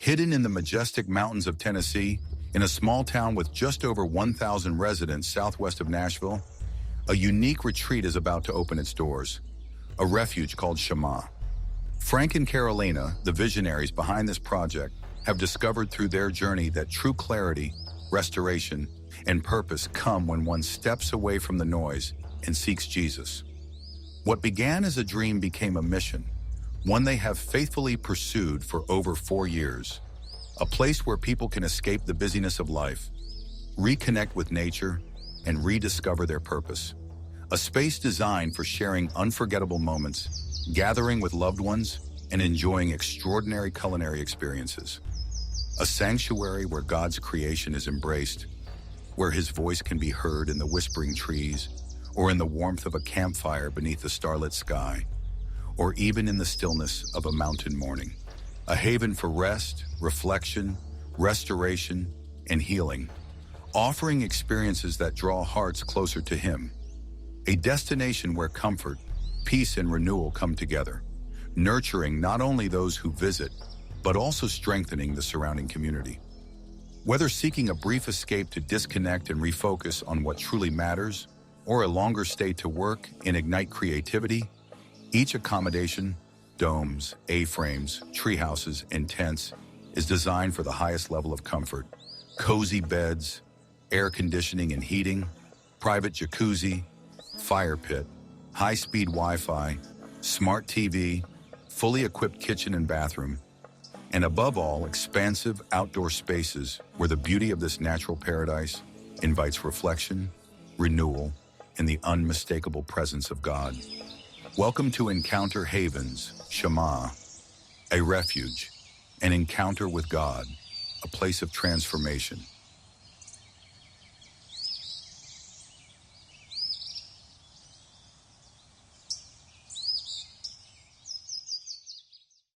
Hidden in the majestic mountains of Tennessee, in a small town with just over 1,000 residents southwest of Nashville, a unique retreat is about to open its doors, a refuge called Shammah. Frank and Carolina, the visionaries behind this project, have discovered through their journey that true clarity, restoration, and purpose come when one steps away from the noise and seeks Jesus. What began as a dream became a mission, one they have faithfully pursued for over 4 years. A place where people can escape the busyness of life, reconnect with nature, and rediscover their purpose. A space designed for sharing unforgettable moments, gathering with loved ones, and enjoying extraordinary culinary experiences. A sanctuary where God's creation is embraced, where His voice can be heard in the whispering trees, or in the warmth of a campfire beneath the starlit sky, or even in the stillness of a mountain morning. A haven for rest, reflection, restoration, and healing, offering experiences that draw hearts closer to Him. A destination where comfort, peace, and renewal come together, nurturing not only those who visit, but also strengthening the surrounding community. Whether seeking a brief escape to disconnect and refocus on what truly matters, or a longer stay to work and ignite creativity, each accommodation, domes, A-frames, treehouses, and tents, is designed for the highest level of comfort. Cozy beds, air conditioning and heating, private jacuzzi, fire pit, high-speed Wi-Fi, smart TV, fully equipped kitchen and bathroom, and above all, expansive outdoor spaces where the beauty of this natural paradise invites reflection, renewal, and the unmistakable presence of God. Welcome to Encounter Havens Shammah, a refuge, an encounter with God, a place of transformation.